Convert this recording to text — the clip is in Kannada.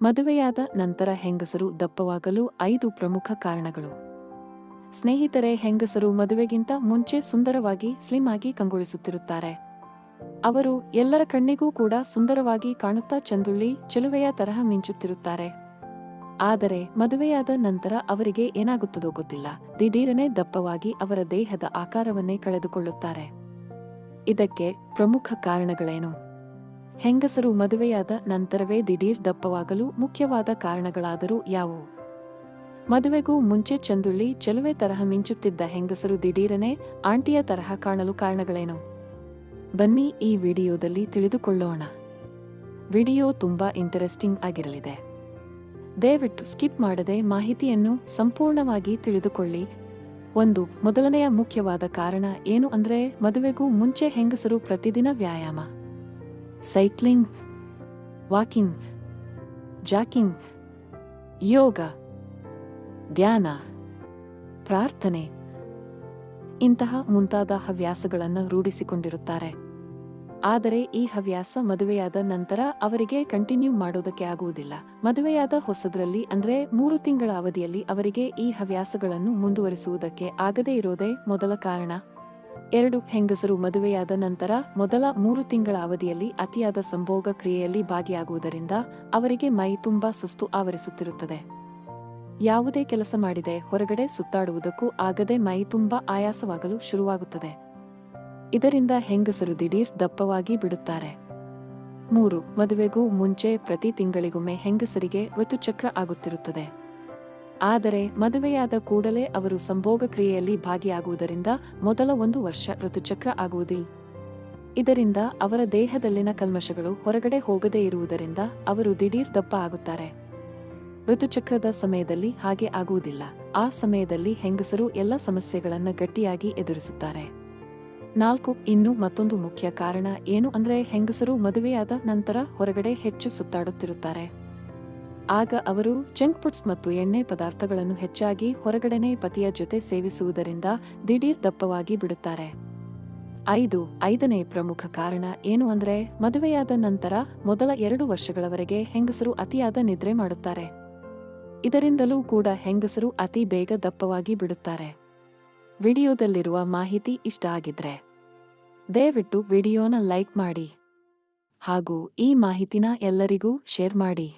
ಮದುವೆಯಾದ ನಂತರ ಹೆಂಗಸರು ದಪ್ಪವಾಗಲು 5 ಪ್ರಮುಖ ಕಾರಣಗಳು. ಸ್ನೇಹಿತರೆ, ಹೆಂಗಸರು ಮದುವೆಗಿಂತ ಮುಂಚೆ ಸುಂದರವಾಗಿ ಸ್ಲಿಮ್ ಆಗಿ ಕಂಗೊಳಿಸುತ್ತಿರುತ್ತಾರೆ. ಅವರು ಎಲ್ಲರ ಕಣ್ಣಿಗೂ ಕೂಡ ಸುಂದರವಾಗಿ ಕಾಣುತ್ತಾ ಚಂದುಳ್ಳಿ ಚೆಲುವೆಯ ತರಹ ಮಿಂಚುತ್ತಿರುತ್ತಾರೆ. ಆದರೆ ಮದುವೆಯಾದ ನಂತರ ಅವರಿಗೆ ಏನಾಗುತ್ತದೋ ಗೊತ್ತಿಲ್ಲ, ದಿಢೀರನೆ ದಪ್ಪವಾಗಿ ಅವರ ದೇಹದ ಆಕಾರವನ್ನೇ ಕಳೆದುಕೊಳ್ಳುತ್ತಾರೆ. ಇದಕ್ಕೆ ಪ್ರಮುಖ ಕಾರಣಗಳೇನು? ಹೆಂಗಸರು ಮದುವೆಯಾದ ನಂತರವೇ ದಿಢೀರ್ ದಪ್ಪವಾಗಲು ಮುಖ್ಯವಾದ ಕಾರಣಗಳಾದರೂ ಯಾವುವು? ಮದುವೆಗೂ ಮುಂಚೆ ಚಂದುಳ್ಳಿ ಚೆಲುವೆ ತರಹ ಮಿಂಚುತ್ತಿದ್ದ ಹೆಂಗಸರು ದಿಢೀರನೆ ಆಂಟಿಯ ತರಹ ಕಾಣಲು ಕಾರಣಗಳೇನು? ಬನ್ನಿ ಈ ವಿಡಿಯೋದಲ್ಲಿ ತಿಳಿದುಕೊಳ್ಳೋಣ. ವಿಡಿಯೋ ತುಂಬಾ ಇಂಟರೆಸ್ಟಿಂಗ್ ಆಗಿರಲಿದೆ. ದಯವಿಟ್ಟು ಸ್ಕಿಪ್ ಮಾಡದೆ ಮಾಹಿತಿಯನ್ನು ಸಂಪೂರ್ಣವಾಗಿ ತಿಳಿದುಕೊಳ್ಳಿ. ಮೊದಲನೆಯ ಮುಖ್ಯವಾದ ಕಾರಣ ಏನು ಅಂದ್ರೆ, ಮದುವೆಗೂ ಮುಂಚೆ ಹೆಂಗಸರು ಪ್ರತಿದಿನ ವ್ಯಾಯಾಮ, ಸೈಕ್ಲಿಂಗ್, ವಾಕಿಂಗ್, ಜಾಕಿಂಗ್, ಯೋಗ, ಧ್ಯಾನ, ಪ್ರಾರ್ಥನೆ ಇಂತಹ ಮುಂತಾದ ಹವ್ಯಾಸಗಳನ್ನು ರೂಢಿಸಿಕೊಂಡಿರುತ್ತಾರೆ. ಆದರೆ ಈ ಹವ್ಯಾಸ ಮದುವೆಯಾದ ನಂತರ ಅವರಿಗೆ ಕಂಟಿನ್ಯೂ ಮಾಡೋದಕ್ಕೆ ಆಗುವುದಿಲ್ಲ. ಮದುವೆಯಾದ ಹೊಸದ್ರಲ್ಲಿ ಅಂದ್ರೆ 3 ತಿಂಗಳ ಅವಧಿಯಲ್ಲಿ ಅವರಿಗೆ ಈ ಹವ್ಯಾಸಗಳನ್ನು ಮುಂದುವರಿಸುವುದಕ್ಕೆ ಆಗದೇ ಇರೋದೇ ಮೊದಲ ಕಾರಣ. 2. ಹೆಂಗಸರು ಮದುವೆಯಾದ ನಂತರ ಮೊದಲ 3 ತಿಂಗಳ ಅವಧಿಯಲ್ಲಿ ಅತಿಯಾದ ಸಂಭೋಗ ಕ್ರಿಯೆಯಲ್ಲಿ ಭಾಗಿಯಾಗುವುದರಿಂದ ಅವರಿಗೆ ಮೈ ತುಂಬಾ ಸುಸ್ತು ಆವರಿಸುತ್ತಿರುತ್ತದೆ. ಯಾವುದೇ ಕೆಲಸ ಮಾಡಿದೆ ಹೊರಗಡೆ ಸುತ್ತಾಡುವುದಕ್ಕೂ ಆಗದೆ ಮೈ ತುಂಬಾ ಆಯಾಸವಾಗಲು ಶುರುವಾಗುತ್ತದೆ. ಇದರಿಂದ ಹೆಂಗಸರು ದಿಢೀರ್ ದಪ್ಪವಾಗಿ ಬಿಡುತ್ತಾರೆ. 3. ಮದುವೆಗೂ ಮುಂಚೆ ಪ್ರತಿ ತಿಂಗಳಿಗೊಮ್ಮೆ ಹೆಂಗಸರಿಗೆ ಋತುಚಕ್ರ ಆಗುತ್ತಿರುತ್ತದೆ. ಆದರೆ ಮದುವೆಯಾದ ಕೂಡಲೇ ಅವರು ಸಂಭೋಗ ಕ್ರಿಯೆಯಲ್ಲಿ ಭಾಗಿಯಾಗುವುದರಿಂದ ಮೊದಲ 1 ವರ್ಷ ಋತುಚಕ್ರ ಆಗುವುದಿಲ್ಲ. ಇದರಿಂದ ಅವರ ದೇಹದಲ್ಲಿನ ಕಲ್ಮಶಗಳು ಹೊರಗಡೆ ಹೋಗದೇ ಇರುವುದರಿಂದ ಅವರು ದಿಢೀರ್ ದಪ್ಪ ಆಗುತ್ತಾರೆ. ಋತುಚಕ್ರದ ಸಮಯದಲ್ಲಿ ಹಾಗೆ ಆಗುವುದಿಲ್ಲ. ಆ ಸಮಯದಲ್ಲಿ ಹೆಂಗಸರು ಎಲ್ಲ ಸಮಸ್ಯೆಗಳನ್ನು ಗಟ್ಟಿಯಾಗಿ ಎದುರಿಸುತ್ತಾರೆ. 4. ಇನ್ನು ಮತ್ತೊಂದು ಮುಖ್ಯ ಕಾರಣ ಏನು ಅಂದ್ರೆ, ಹೆಂಗಸರು ಮದುವೆಯಾದ ನಂತರ ಹೊರಗಡೆ ಹೆಚ್ಚು ಸುತ್ತಾಡುತ್ತಿರುತ್ತಾರೆ. ಆಗ ಅವರು ಜಂಕ್ ಫುಡ್ಸ್ ಮತ್ತು ಎಣ್ಣೆ ಪದಾರ್ಥಗಳನ್ನು ಹೆಚ್ಚಾಗಿ ಹೊರಗಡೆನೆ ಪತಿಯ ಜೊತೆ ಸೇವಿಸುವುದರಿಂದ ದಿಢೀರ್ ದಪ್ಪವಾಗಿ ಬಿಡುತ್ತಾರೆ. 5ನೇ ಪ್ರಮುಖ ಕಾರಣ ಏನು ಅಂದ್ರೆ, ಮದುವೆಯಾದ ನಂತರ ಮೊದಲ 2 ವರ್ಷಗಳವರೆಗೆ ಹೆಂಗಸರು ಅತಿಯಾದ ನಿದ್ರೆ ಮಾಡುತ್ತಾರೆ. ಇದರಿಂದಲೂ ಕೂಡ ಹೆಂಗಸರು ಅತಿ ಬೇಗ ದಪ್ಪವಾಗಿ ಬಿಡುತ್ತಾರೆ. ವಿಡಿಯೋದಲ್ಲಿರುವ ಮಾಹಿತಿ ಇಷ್ಟ ಆಗಿದ್ರೆ ದಯವಿಟ್ಟು ವಿಡಿಯೋನ ಲೈಕ್ ಮಾಡಿ ಹಾಗೂ ಈ ಮಾಹಿತಿನ ಎಲ್ಲರಿಗೂ ಶೇರ್ ಮಾಡಿ.